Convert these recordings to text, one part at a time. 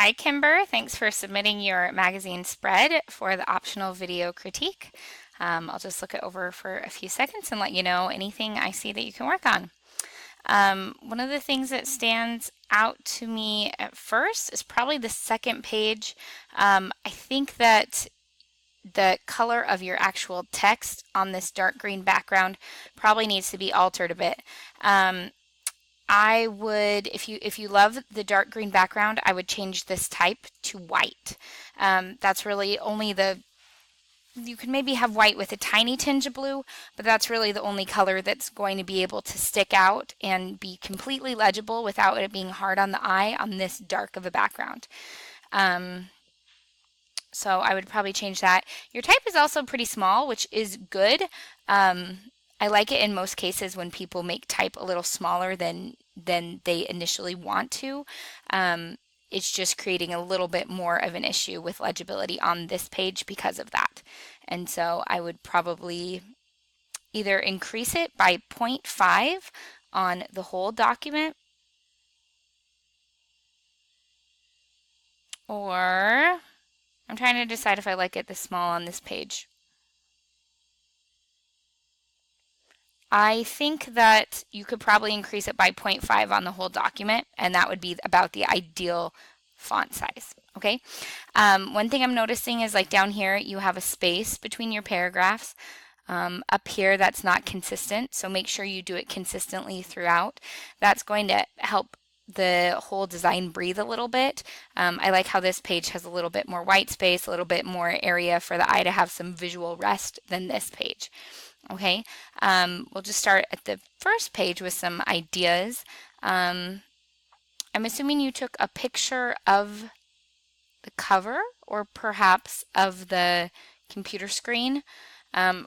Hi, Kimber. Thanks for submitting your magazine spread for the optional video critique. I'll just look it over for a few seconds and let you know anything I see that you can work on. One of the things that stands out to me at first is probably the second page. I think that the color of your actual text on this dark green background probably needs to be altered a bit. I would, if you love the dark green background, I would change this type to white. That's really only you can maybe have white with a tiny tinge of blue, but that's really the only color that's going to be able to stick out and be completely legible without it being hard on the eye on this dark of a background. So I would probably change that. Your type is also pretty small, which is good. I like it in most cases when people make type a little smaller than they initially want to. It's just creating a little bit more of an issue with legibility on this page because of that. And so I would probably either increase it by 0.5 on the whole document, or I'm trying to decide if I like it this small on this page. I think that you could probably increase it by 0.5 on the whole document, and that would be about the ideal font size. Okay. One thing I'm noticing is like down here, you have a space between your paragraphs. Up here, that's not consistent, so make sure you do it consistently throughout. That's going to help the whole design breathe a little bit. I like how this page has a little bit more white space, a little bit more area for the eye to have some visual rest than this page. Okay, we'll just start at the first page with some ideas. I'm assuming you took a picture of the cover or perhaps of the computer screen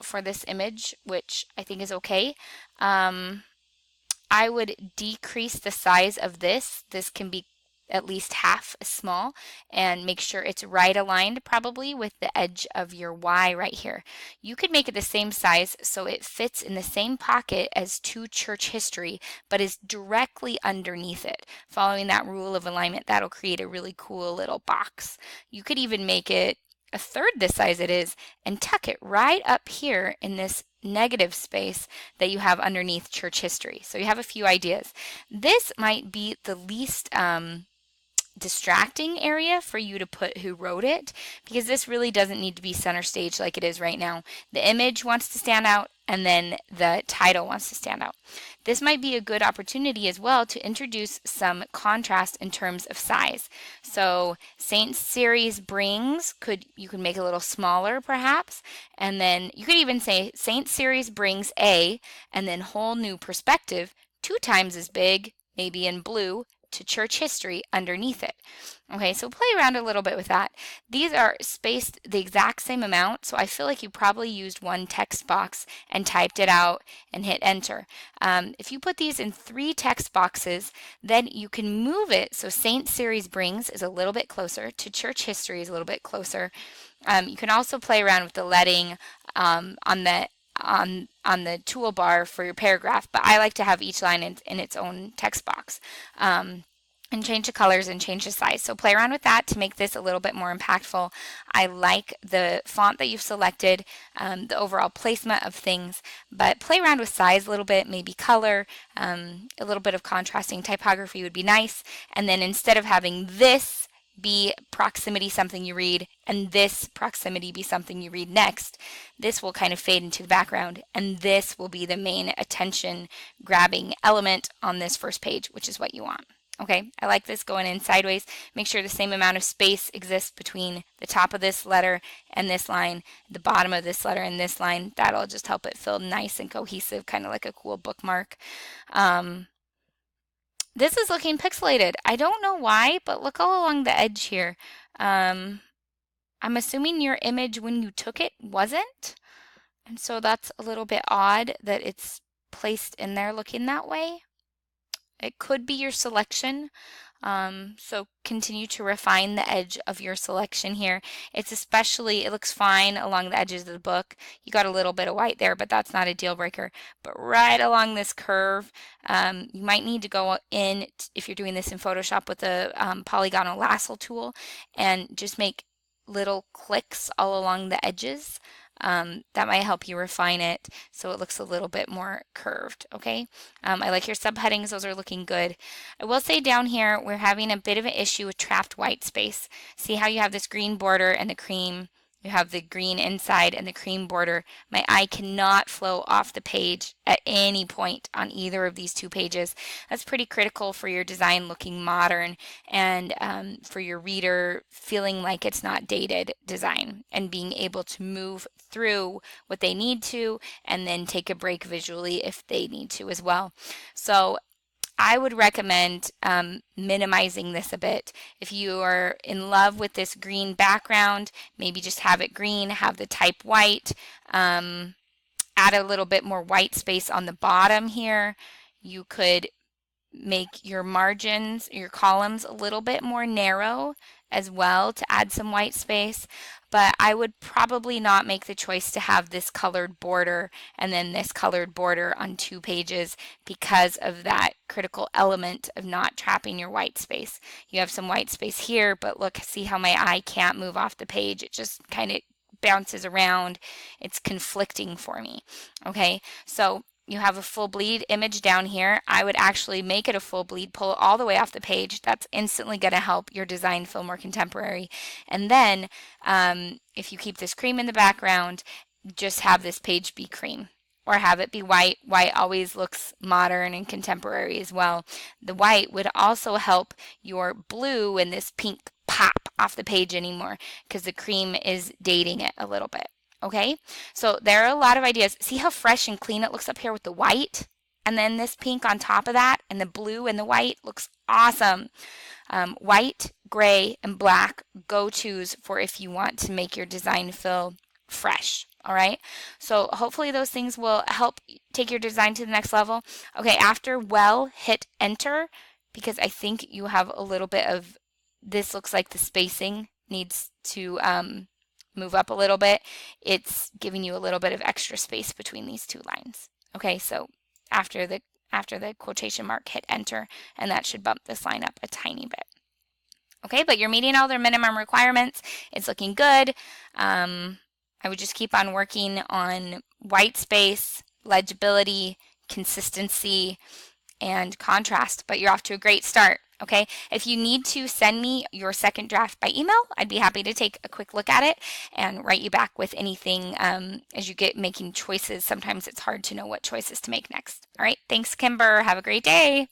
for this image, which I think is okay. I would decrease the size of this. This can be at least half as small, and make sure it's right aligned probably with the edge of your Y right here. You could make it the same size so it fits in the same pocket as to church history, but is directly underneath it. Following that rule of alignment, that'll create a really cool little box. You could even make it a third the size it is and tuck it right up here in this negative space that you have underneath church history. So you have a few ideas. This might be the least distracting area for you to put who wrote it, because this really doesn't need to be center stage like it is right now. The image wants to stand out, and then the title wants to stand out. This might be a good opportunity as well to introduce some contrast in terms of size. So Saint Series brings, you could make a little smaller perhaps, and then you could even say Saint Series brings A, and then whole new perspective 2 times as big, maybe in blue, to church history underneath it. Okay, so play around a little bit with that. These are spaced the exact same amount, so I feel like you probably used one text box and typed it out and hit enter. If you put these in 3 text boxes, then you can move it so Saint Series brings is a little bit closer to church history is a little bit closer. You can also play around with the leading on the toolbar for your paragraph, but I like to have each line in its own text box. And change the colors and change the size. So play around with that to make this a little bit more impactful. I like the font that you've selected, the overall placement of things, but play around with size a little bit, maybe color, a little bit of contrasting typography would be nice. And then instead of having this be proximity something you read and this proximity be something you read next, this will kind of fade into the background, and this will be the main attention grabbing element on this first page, which is what you want. Okay, I like this going in sideways. Make sure the same amount of space exists between the top of this letter and this line, the bottom of this letter and this line. That'll just help it feel nice and cohesive, kind of like a cool bookmark. This is looking pixelated. I don't know why, but look all along the edge here. I'm assuming your image when you took it wasn't, and so that's a little bit odd that it's placed in there looking that way. It could be your selection. So continue to refine the edge of your selection here. It's especially, it looks fine along the edges of the book. You got a little bit of white there, but that's not a deal breaker. But right along this curve, you might need to go in, if you're doing this in Photoshop, with the polygonal lasso tool and just make little clicks all along the edges. That might help you refine it so it looks a little bit more curved, okay? I like your subheadings, those are looking good. I will say down here, we're having a bit of an issue with trapped white space. See how you have this green border and the cream, you have the green inside and the cream border. My eye cannot flow off the page at any point on either of these two pages. That's pretty critical for your design looking modern and for your reader feeling like it's not dated design and being able to move through what they need to and then take a break visually if they need to as well. So I would recommend minimizing this a bit. If you are in love with this green background, maybe just have it green, have the type white, add a little bit more white space on the bottom here. You could make your margins, your columns a little bit more narrow as well to add some white space, but I would probably not make the choice to have this colored border and then this colored border on two pages because of that critical element of not trapping your white space. You have some white space here, but look, see how my eye can't move off the page. It just kind of bounces around. It's conflicting for me. Okay, so you have a full bleed image down here. I would actually make it a full bleed, pull it all the way off the page. That's instantly going to help your design feel more contemporary. And then if you keep this cream in the background, just have this page be cream or have it be white. White always looks modern and contemporary as well. The white would also help your blue and this pink pop off the page anymore because the cream is dating it a little bit. Okay, so there are a lot of ideas. See how fresh and clean it looks up here with the white? And then this pink on top of that, and the blue and the white looks awesome. White, gray, and black go-tos for if you want to make your design feel fresh. All right, so hopefully those things will help take your design to the next level. Okay, after well, hit enter, because I think you have a little bit of, this looks like the spacing needs to move up a little bit. It's giving you a little bit of extra space between these two lines. Okay, so after the quotation mark, hit enter, and that should bump this line up a tiny bit. Okay, but you're meeting all their minimum requirements. It's looking good. I would just keep on working on white space, legibility, consistency, and contrast, but you're off to a great start. Okay, if you need to send me your second draft by email, I'd be happy to take a quick look at it and write you back with anything as you get making choices. Sometimes it's hard to know what choices to make next. All right, thanks, Kimber. Have a great day.